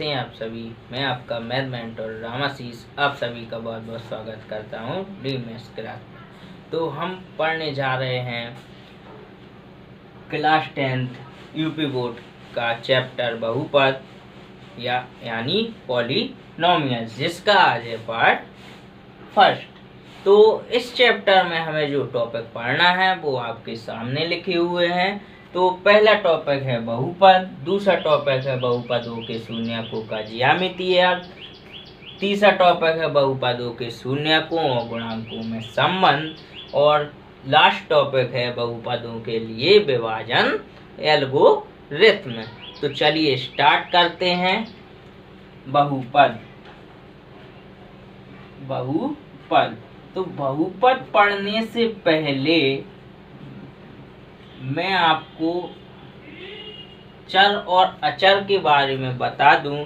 कैसे हैं आप सभी। मैं आपका मैथ मेंटर रामाशीष आप सभी का बहुत बहुत स्वागत करता हूं ड्रीम मैथ्स क्लास में। तो हम पढ़ने जा रहे हैं क्लास 10th यूपी बोर्ड का चैप्टर बहुपद यानी पॉलिनोमियल्स, जिसका आज है पार्ट फर्स्ट। तो इस चैप्टर में हमें जो टॉपिक पढ़ना है वो आपके सामने लिखे हुए हैं। तो पहला टॉपिक है बहुपद, दूसरा टॉपिक है बहुपदों के शून्यकों का ज्यामितीय अर्थ, तीसरा टॉपिक है बहुपदों के शून्यकों और गुणांकों में संबंध, और लास्ट टॉपिक है बहुपदों के लिए विभाजन एल्गोरिथ्म। तो चलिए स्टार्ट करते हैं। बहुपद तो बहुपद पढ़ने से पहले मैं आपको चर और अचर के बारे में बता दूं।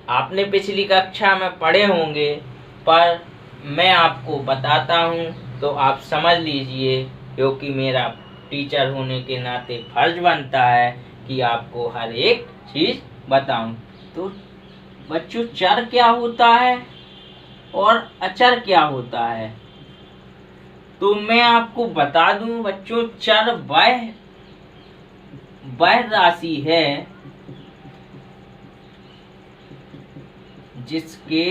आपने पिछली कक्षा में पढ़े होंगे, पर मैं आपको बताता हूं तो आप समझ लीजिए, क्योंकि मेरा टीचर होने के नाते फर्ज बनता है कि आपको हर एक चीज बताऊं। तो बच्चों, चर क्या होता है और अचर क्या होता है, तो मैं आपको बता दूं बच्चों। चर वह राशि है जिसके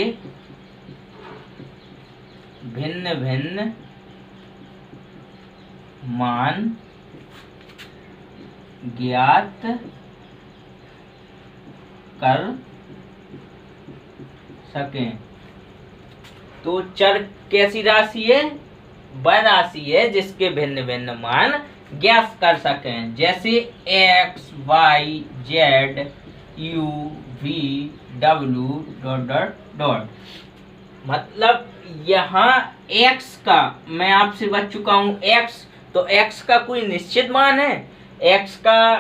भिन्न भिन्न मान ज्ञात कर सकें। तो चर कैसी राशि है? वह राशि है जिसके भिन्न भिन्न मान ज्ञात कर सकें, जैसे x, y, z, u, v, w ... मतलब यहाँ x का, मैं आपसे बच चुका हूँ x, तो x का कोई निश्चित मान है। x का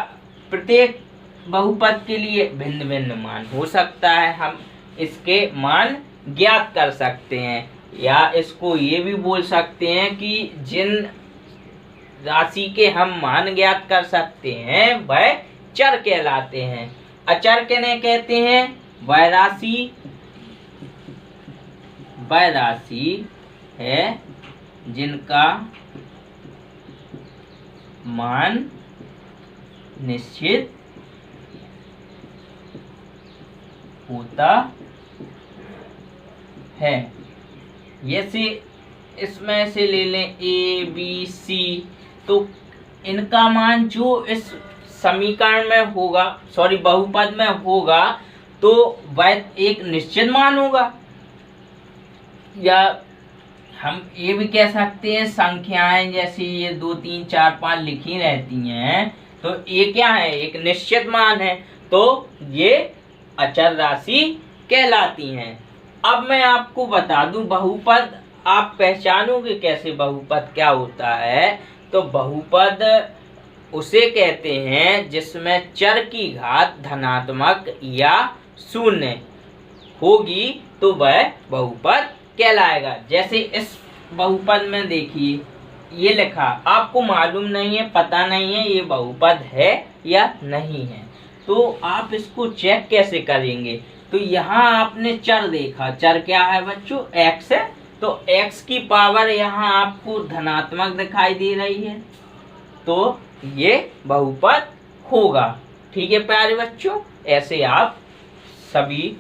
प्रत्येक बहुपद के लिए भिन्न भिन्न मान हो सकता है, हम इसके मान ज्ञात कर सकते हैं। या इसको ये भी बोल सकते हैं कि जिन राशि के हम मान ज्ञात कर सकते हैं वह चर कहलाते हैं। अचर किन्हें कहते हैं? वह राशि है जिनका मान निश्चित होता है। जैसे इसमें से ले लें a, b, c, तो इनका मान जो इस समीकरण में होगा, बहुपद में होगा, तो वह एक निश्चित मान होगा। या हम ये भी कह सकते हैं संख्याएं जैसे ये 2, 3, 4, 5 लिखी रहती हैं, तो ये क्या है? एक निश्चित मान है, तो ये अचर राशि कहलाती हैं। अब मैं आपको बता दूं बहुपद आप पहचानोगे कैसे बहुपद क्या होता है। तो बहुपद उसे कहते हैं जिसमें चर की घात धनात्मक या शून्य होगी, तो वह बहुपद कहलाएगा। जैसे इस बहुपद में देखिए, ये लिखा, आपको मालूम नहीं है, पता नहीं है ये बहुपद है या नहीं है, तो आप इसको चेक कैसे करेंगे? तो यहाँ आपने चर देखा, चर क्या है बच्चों? x है, तो x की पावर यहाँ आपको धनात्मक दिखाई दे रही है, तो ये बहुपद होगा। ठीक है प्यारे बच्चों, ऐसे आप सभी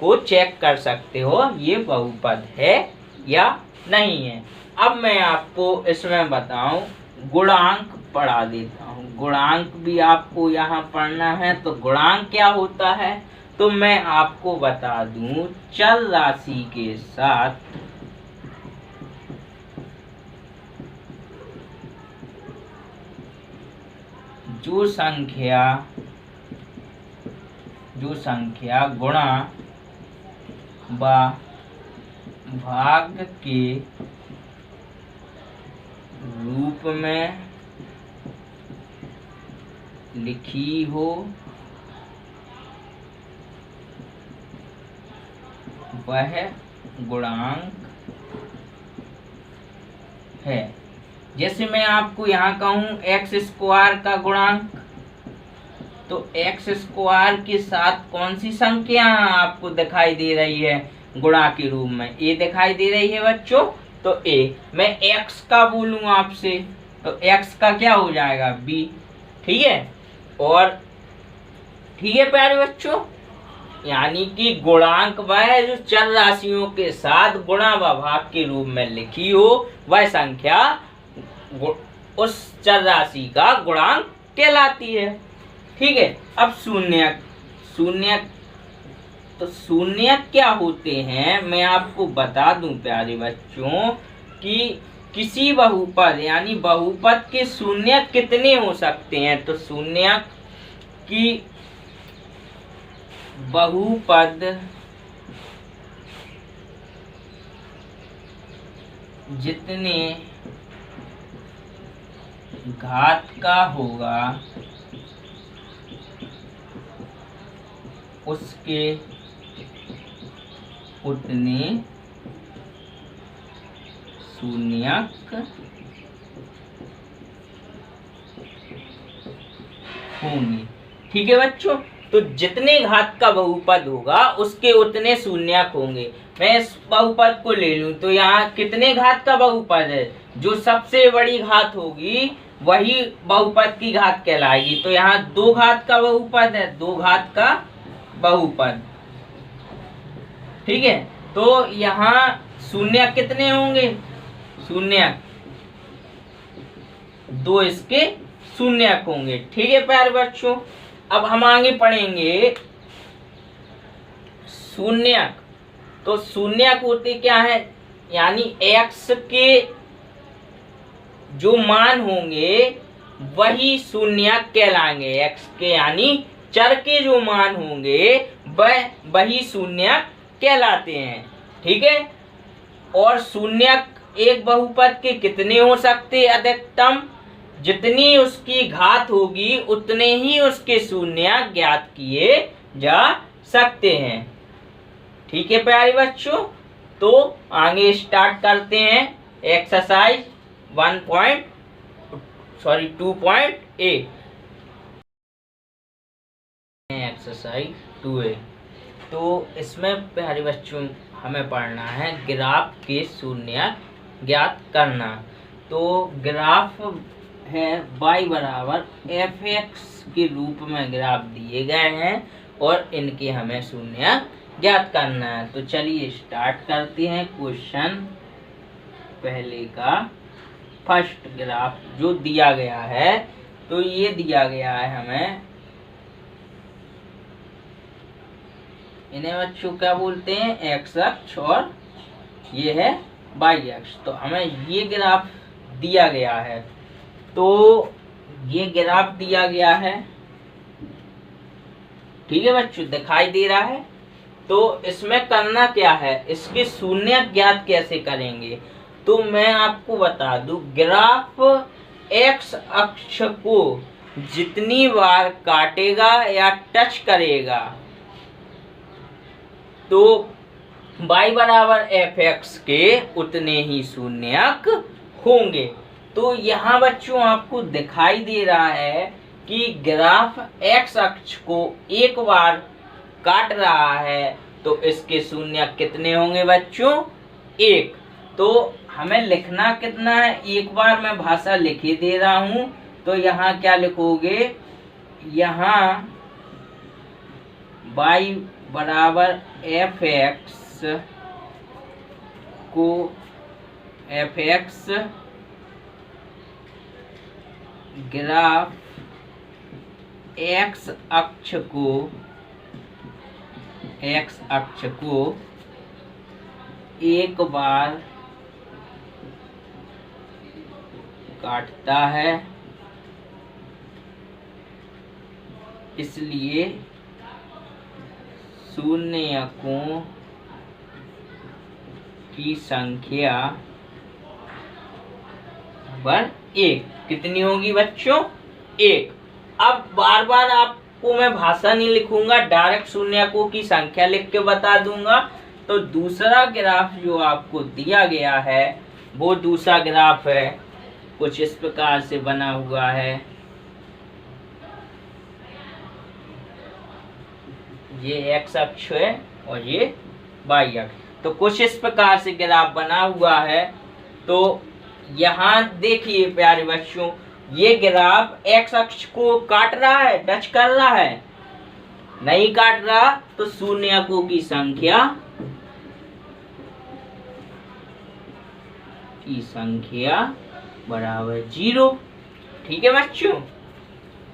को चेक कर सकते हो ये बहुपद है या नहीं है। अब मैं आपको इसमें बताऊं, गुणांक पढ़ा देता हूँ। गुणांक भी आपको यहाँ पढ़ना है। तो गुणांक क्या होता है, तो मैं आपको बता दूं, चर राशि के साथ जो संख्या गुणा व भाग के रूप में लिखी हो वह गुणांक है। जैसे मैं आपको यहाँ कहूँ x² का गुणांक, तो एक्स स्क्वायर के साथ कौन सी संख्या आपको दिखाई दे रही है गुणा के रूप में? ए दिखाई दे रही है बच्चों। तो ए, मैं एक्स का बोलूँ आपसे तो एक्स का क्या हो जाएगा? बी। ठीक है, और ठीक है प्यारे बच्चों, यानी कि गुणांक वह जो चर राशियों के साथ गुणा व भाग के रूप में लिखी हो वह संख्या उस चर राशि का गुणांक कहलाती है। ठीक है, अब शून्यक। शून्यक, तो शून्यक क्या होते हैं मैं आपको बता दूं प्यारे बच्चों कि किसी बहुपद यानी बहुपद के शून्यक कितने हो सकते हैं? तो शून्यक की बहुपद जितने घात का होगा उसके उतने शून्यक होंगे। ठीक है बच्चों, तो जितने घात का बहुपद होगा उसके उतने शून्यक होंगे। मैं इस बहुपद को ले लूं तो यहाँ कितने घात का बहुपद है? जो सबसे बड़ी घात होगी वही बहुपद की घात कहलाएगी। तो यहाँ 2 घात का बहुपद है, 2 घात का बहुपद। ठीक है, तो यहाँ शून्य कितने होंगे? शून्य 2 इसके शून्यक होंगे। ठीक है प्यारे बच्चों, अब हम आगे पढ़ेंगे शून्यक। तो शून्यक होते क्या है? यानी x के जो मान होंगे वही शून्यक कहलाएंगे। x के यानी चर के जो मान होंगे वही शून्यक कहलाते हैं। ठीक है, और शून्यक एक बहुपद के कितने हो सकते? अधिकतम। जितनी उसकी घात होगी उतने ही उसके शून्यक ज्ञात किए जा सकते हैं। ठीक है प्यारे बच्चों, तो आगे स्टार्ट करते हैं एक्सरसाइज 2.8। Exercise 2A। तो इसमें प्यारे बच्चों हमें पढ़ना है ग्राफ के शून्यक ज्ञात करना। तो ग्राफ है y बराबर fx के रूप में ग्राफ दिए गए हैं और इनके हमें शून्य ज्ञात करना है। तो चलिए स्टार्ट करते हैं। क्वेश्चन पहले का फर्स्ट ग्राफ जो दिया गया है, तो ये दिया गया है हमें, इन्हें बच्चों क्या बोलते हैं? एक्स अक्ष, और ये है वाई अक्ष। तो हमें ये ग्राफ दिया गया है। तो ये ग्राफ दिया गया है, ठीक है बच्चों, दिखाई दे रहा है। तो इसमें करना क्या है? इसके शून्य ज्ञात कैसे करेंगे? तो मैं आपको बता दूं, ग्राफ एक्स अक्ष को जितनी बार काटेगा या टच करेगा तो y बराबर एफ एक्स के उतने ही शून्यक होंगे। तो यहाँ बच्चों आपको दिखाई दे रहा है कि ग्राफ x अक्ष को एक बार काट रहा है, तो इसके शून्यक कितने होंगे बच्चों? 1। तो हमें लिखना कितना है? एक बार मैं भाषा लिखे दे रहा हूं। तो यहाँ क्या लिखोगे? यहाँ y बराबर एफ एक्स को एफ एक्स ग्राफ एक्स अक्ष को एक बार काटता है, इसलिए शून्यकों की संख्या बराबर 1 कितनी होगी बच्चों? 1। अब बार बार आपको मैं भाषा नहीं लिखूंगा, डायरेक्ट शून्यकों की संख्या लिख के बता दूंगा। तो दूसरा ग्राफ जो आपको दिया गया है वो दूसरा ग्राफ है, कुछ इस प्रकार से बना हुआ है। ये एक्स अक्ष है और ये वाई अक्ष। तो कुछ इस प्रकार से ग्राफ बना हुआ है। तो यहाँ देखिए प्यारे बच्चों, ये ग्राफ एक्स अक्ष को काट रहा है, टच कर रहा है? नहीं काट रहा, तो शून्यकों की संख्या बराबर 0। ठीक है बच्चों।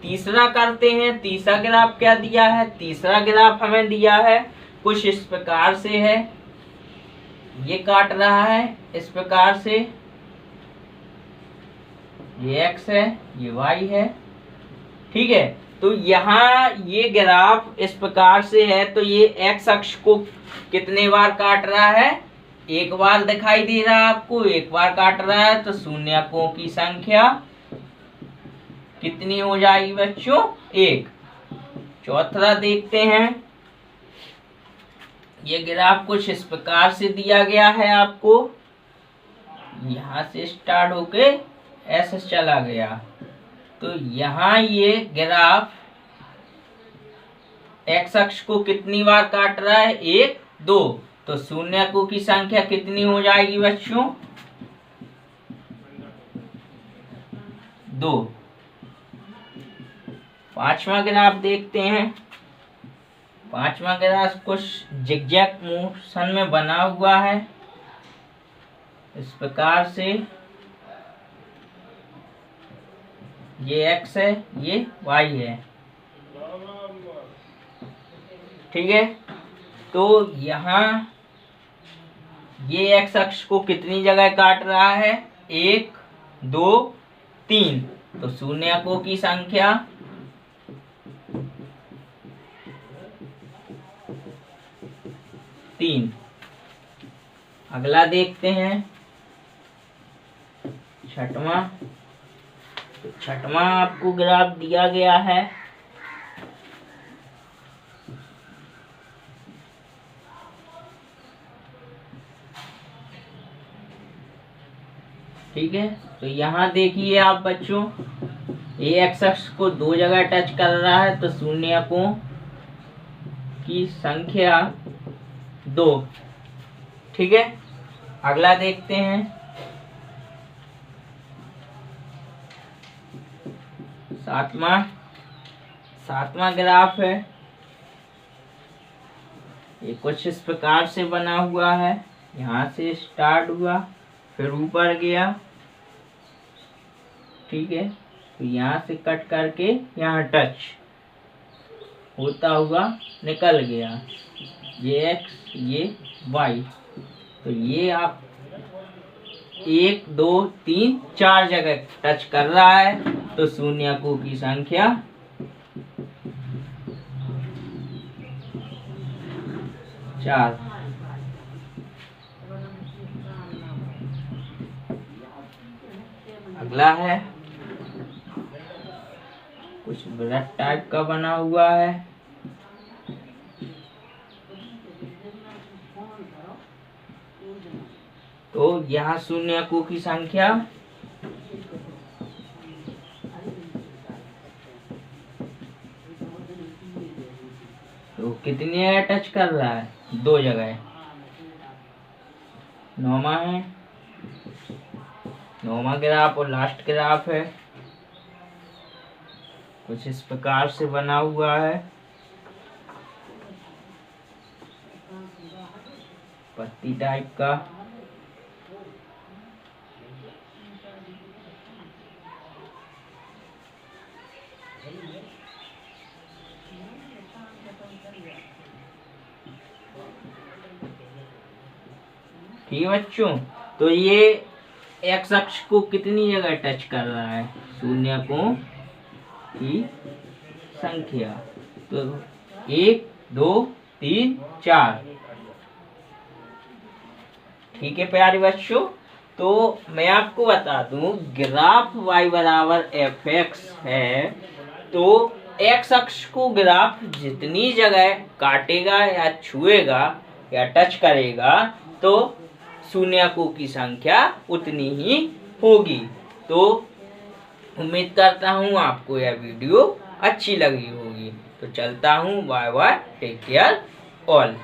तीसरा करते हैं। तीसरा ग्राफ क्या दिया है? तीसरा ग्राफ हमें दिया है कुछ इस प्रकार से है, ये काट रहा है इस प्रकार से, ये x है, ये y है। ठीक है। तो यहाँ ये ग्राफ इस प्रकार से है, तो ये x अक्ष को कितने बार काट रहा है? एक बार दिखाई दे रहा है आपको, एक बार काट रहा है। तो शून्यकों की संख्या कितनी हो जाएगी बच्चों? 1। चौथा देखते हैं। ये ग्राफ कुछ इस प्रकार से दिया गया है आपको, यहाँ से स्टार्ट होके ऐसे चला गया। तो यहाँ ये ग्राफ एक्स अक्ष को कितनी बार काट रहा है? 1, 2। तो शून्यकों की संख्या कितनी हो जाएगी बच्चों? 2। पांचवा ग्राफ देखते हैं। पांचवा ग्राफ कुछ जिगजैग मोशन में बना हुआ है इस प्रकार से, ये x है, ये y है। ठीक है। तो यहाँ ये x अक्ष को कितनी जगह काट रहा है? 1, 2, 3। तो शून्यकों की संख्या तीन। अगला देखते हैं छठवां। तो छठवां आपको ग्राफ दिया गया है। ठीक है। तो यहाँ देखिए आप बच्चों, ये एक्स अक्ष को 2 जगह टच कर रहा है, तो शून्यकों की संख्या 2। ठीक है। अगला देखते हैं सातवां ग्राफ है। ये कुछ इस प्रकार से बना हुआ है, यहाँ से स्टार्ट हुआ फिर ऊपर गया। ठीक है। तो यहाँ से कट करके यहाँ टच होता हुआ निकल गया, ये x ये y। तो ये आप 1, 2, 3, 4 जगह टच कर रहा है, तो शून्यकों की संख्या 4। अगला है कुछ ब्लैक टाइप का बना हुआ है। तो यहाँ शून्यकों की संख्या तो कितनी जगह टच कर रहा है? 2 जगह। 9वां है, 9वां ग्राफ और लास्ट ग्राफ है। कुछ इस प्रकार से बना हुआ है, पत्ती टाइप का। ठीक है बच्चों। तो ये एक्स अक्ष को कितनी जगह टच कर रहा है? शून्यकों की संख्या तो 1, 2, 3, 4। ठीक है प्यारे बच्चों। तो मैं आपको बता दूं, ग्राफ y बराबर fx है, तो x अक्ष को ग्राफ जितनी जगह काटेगा या छुएगा या टच करेगा, तो शून्यकों की संख्या उतनी ही होगी। तो उम्मीद करता हूँ आपको यह वीडियो अच्छी लगी होगी। तो चलता हूँ, bye bye, take care all.